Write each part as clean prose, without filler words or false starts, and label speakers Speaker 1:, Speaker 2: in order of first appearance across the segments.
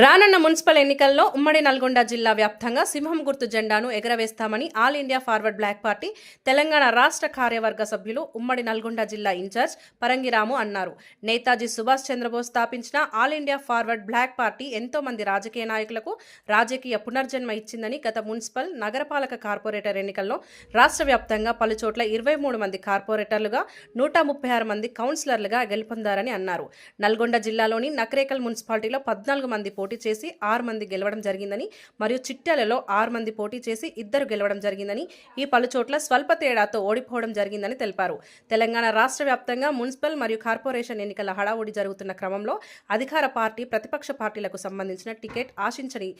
Speaker 1: రానున్న మున్సిపల్ ఎన్నికల్లో ఉమ్మడి నల్గొండ జిల్లా వ్యాప్తంగా సింహం గుర్తు జెండాను ఎగరవేస్తామని All India Forward Bloc party Telangana రాష్ట్ర కార్యవర్గ సభ్యులు ఉమ్మడి నల్గొండ జిల్లా ఇన్ఛార్జ్ పరంగిరాము అన్నారు. నేతాజీ సుభాష్ చంద్రబోస్ స్థాపించిన All India Forward Bloc party ఎంతో మంది రాజకీయ నాయకులకు రాజకీయ పునర్జన్మ ఇచ్చిందని గత మున్సిపల్ నగరపాలక కార్పొరేటర్ ఎన్నికల్లో రాష్ట్ర వ్యాప్తంగా పలుచోట్ల 23 మంది కార్పొరేటర్లుగా 136 మంది కౌన్సిలర్లుగా గెలుపొందారని అన్నారు. నల్గొండ జిల్లాలోని నకరేకల్ మున్సిపాలిటీలో 14 మంది పోటీ చేసి 6 మంది గెలవడం జరిగిందని మరియు చిట్యాలలో 6 మంది పోటీ చేసి 2 గెలవడం జరిగిందని ఈ పలుచోట్ల స్వల్ప తేడాతో ఓడిపోవడం జరిగిందని తెలిపారు. తెలంగాణ రాష్ట్ర వ్యాప్తంగా మున్సిపల్ మరియు కార్పొరేషన్ ఎన్నికల హడావుడి జరుగుతున్న క్రమంలో అధికార పార్టీ ప్రతిపక్ష పార్టీలకు సంబంధించిన టికెట్ ఆశించని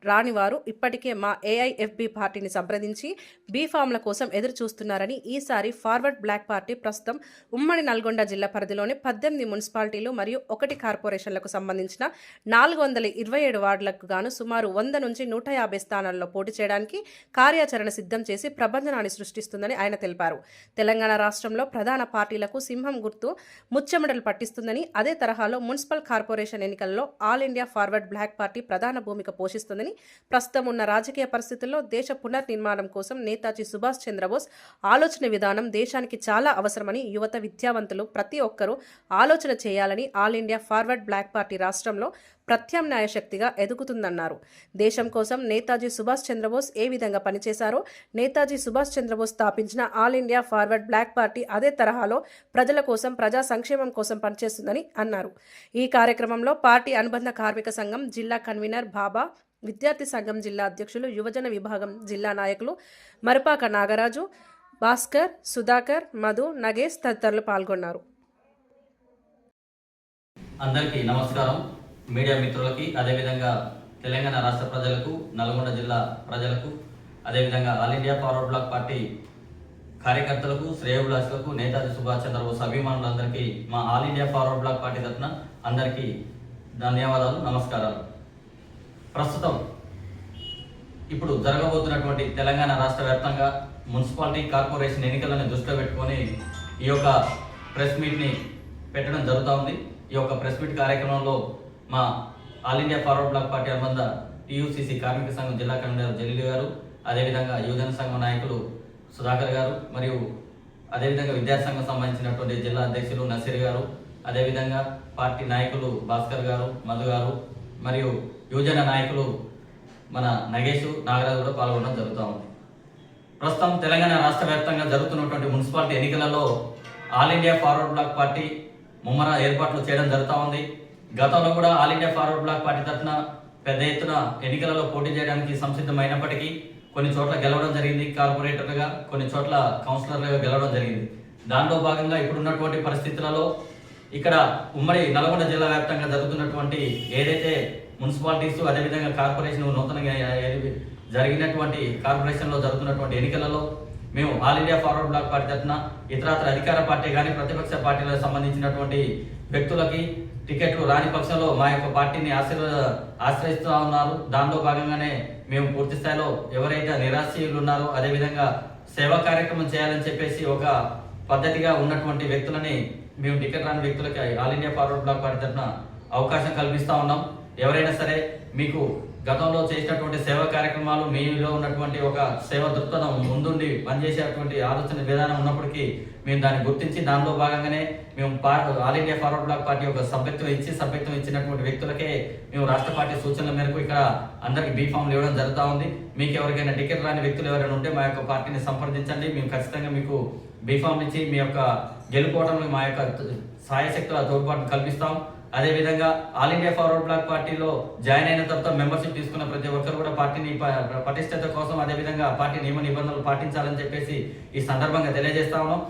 Speaker 1: రాని వారు ఇప్పటికే మా ఏఐఎఫ్బి పార్టీని సంప్రదించి బీఫామ్ల కోసం ఎదురు చూస్తున్నారని, ఈసారి ఫార్వర్డ్ బ్లాక్ పార్టీ ప్రస్తుతం ఉమ్మడి నల్గొండ జిల్లా పరిధిలోని 18 మున్సిపాలిటీలు మరియు 1 కార్పొరేషన్లకు సంబంధించిన 427 వార్డులకు గాను సుమారు 100 నుంచి 150 స్థానాల్లో పోటీ చేయడానికి కార్యాచరణ సిద్ధం చేసి ప్రభంజనాన్ని సృష్టిస్తుందని ఆయన తెలిపారు. తెలంగాణ రాష్ట్రంలో ప్రధాన పార్టీలకు సింహం గుర్తు ముచ్చెమటలు పట్టిస్తుందని, అదే తరహాలో మున్సిపల్ కార్పొరేషన్ ఎన్నికల్లో All India Forward Bloc party ప్రధాన భూమిక పోషిస్తుందని, ప్రస్తుతం ఉన్న రాజకీయ పరిస్థితుల్లో దేశ పునర్నిర్మాణం కోసం నేతాజీ సుభాష్ చంద్రబోస్ ఆలోచన విధానం దేశానికి చాలా అవసరమని, యువత విద్యావంతులు ప్రతి ఒక్కరూ ఆలోచన చేయాలని All India Forward Bloc party రాష్ట్రంలో ప్రత్యామ్నాయ శక్తిగా ఎదుగుతుందన్నారు. దేశం కోసం నేతాజీ సుభాష్ చంద్రబోస్ ఏ విధంగా పనిచేశారో నేతాజీ సుభాష్ చంద్రబోస్ స్థాపించిన All India Forward Bloc party అదే తరహాలో ప్రజల కోసం, ప్రజా సంక్షేమం కోసం పనిచేస్తుందని అన్నారు. ఈ కార్యక్రమంలో పార్టీ అనుబంధ కార్మిక సంఘం జిల్లా కన్వీనర్ బాబా, విద్యార్థి సంఘం జిల్లా అధ్యక్షులు, యువజన విభాగం జిల్లా నాయకులు మరపాక నాగరాజు, భాస్కర్, సుధాకర్, మధు, నగేష్ తదితరులు పాల్గొన్నారు.
Speaker 2: అందరికీ నమస్కారం. మీడియా మిత్రులకి, అదేవిధంగా తెలంగాణ రాష్ట్ర ప్రజలకు, నల్గొండ జిల్లా ప్రజలకు, అదేవిధంగా All India Forward Bloc party కార్యకర్తలకు, శ్రేయోభిలాషులకు, నేతాజీ సుభాష్ చంద్రబోస్ అభిమానులందరికీ మా All India Forward Bloc party తరఫున అందరికీ ధన్యవాదాలు, నమస్కారాలు. ప్రస్తుతం ఇప్పుడు జరగబోతున్నటువంటి తెలంగాణ రాష్ట్ర వ్యాప్తంగా మున్సిపాలిటీ, కార్పొరేషన్ ఎన్నికలను దృష్టిలో పెట్టుకొని ఈ యొక్క ప్రెస్ మీట్ని పెట్టడం జరుగుతూ ఉంది. ఈ యొక్క ప్రెస్ మీట్ కార్యక్రమంలో మా All India Forward Bloc party అనుబంధ టీయూసీసీ కార్మిక సంఘం జిల్లా కన్వీనర్ జలీల్ గారు, అదేవిధంగా యువజన సంఘం నాయకులు సుధాకర్ గారు, మరియు అదేవిధంగా విద్యార్థి సంఘం సంబంధించినటువంటి జిల్లా అధ్యక్షులు నసీర్ గారు, అదేవిధంగా పార్టీ నాయకులు భాస్కర్ గారు, మధు గారు, మరియు యువజన నాయకులు మన నగేష్, నాగరాజు కూడా పాల్గొనడం జరుగుతూ ఉంది. ప్రస్తుతం తెలంగాణ రాష్ట్ర వ్యాప్తంగా జరుగుతున్నటువంటి మున్సిపాలిటీ ఎన్నికలలో All India Forward Bloc party ముమ్మర ఏర్పాట్లు చేయడం జరుగుతూ ఉంది. గతంలో కూడా All India Forward Bloc party తరఫున పెద్ద ఎత్తున ఎన్నికలలో పోటీ చేయడానికి సంసిద్ధమైనప్పటికీ కొన్ని చోట్ల గెలవడం జరిగింది కార్పొరేటర్గా, కొన్ని చోట్ల కౌన్సిలర్లుగా గెలవడం జరిగింది. దానిలో భాగంగా ఇప్పుడున్నటువంటి పరిస్థితులలో ఇక్కడ ఉమ్మడి నల్గొండ జిల్లా వ్యాప్తంగా జరుగుతున్నటువంటి ఏదైతే మున్సిపాలిటీస్, అదేవిధంగా కార్పొరేషన్ నూతనంగా జరిగినటువంటి కార్పొరేషన్లో జరుగుతున్నటువంటి ఎన్నికలలో మేము All India Forward Bloc party తరఫున ఇతరత్ర అధికార పార్టీ కానీ ప్రతిపక్ష పార్టీలకు సంబంధించినటువంటి వ్యక్తులకి టికెట్లు రాని పక్షంలో మా యొక్క పార్టీని ఆశ్రయిస్తూ ఉన్నారు. దానిలో భాగంగానే మేము పూర్తి స్థాయిలో ఎవరైతే నిరాశ్రయులు ఉన్నారో, అదేవిధంగా సేవా కార్యక్రమం చేయాలని చెప్పేసి ఒక పద్ధతిగా ఉన్నటువంటి వ్యక్తులని మేము టికెట్ రాని వ్యక్తులకి All India Forward Bloc party తరఫున అవకాశం కల్పిస్తూ ఉన్నాం. ఎవరైనా సరే మీకు గతంలో చేసినటువంటి సేవా కార్యక్రమాలు, మీలో ఉన్నటువంటి ఒక సేవ దృక్పథం ముందుండి పనిచేసేటువంటి ఆలోచన విధానం ఉన్నప్పటికీ మేము దాన్ని గుర్తించి దానిలో భాగంగానే మేము All India Forward Bloc party యొక్క సభ్యత్వం ఇచ్చినటువంటి వ్యక్తులకే మేము రాష్ట్ర పార్టీ సూచనల మేరకు ఇక్కడ అందరికి బీఫామ్లు ఇవ్వడం జరుగుతూ ఉంది. మీకు ఎవరికైనా టికెట్ రాని వ్యక్తులు ఎవరైనా ఉంటే మా యొక్క పార్టీని సంప్రదించండి. మేము ఖచ్చితంగా మీకు బీఫామ్ ఇచ్చి మీ యొక్క గెలుపోవడంలో మా యొక్క సాయశక్తుల తోడ్పాటును కల్పిస్తాం. అదేవిధంగా ఆల్ ఇండియా ఫార్వర్డ్ బ్లాక్ పార్టీలో జాయిన్ అయిన తర్వాత మెంబర్షిప్ తీసుకున్న ప్రతి ఒక్కరు కూడా పార్టీని పటిష్టత కోసం, అదేవిధంగా పార్టీ నియమ నిబంధనలు పాటించాలని చెప్పేసి ఈ సందర్భంగా తెలియజేస్తా ఉన్నాం.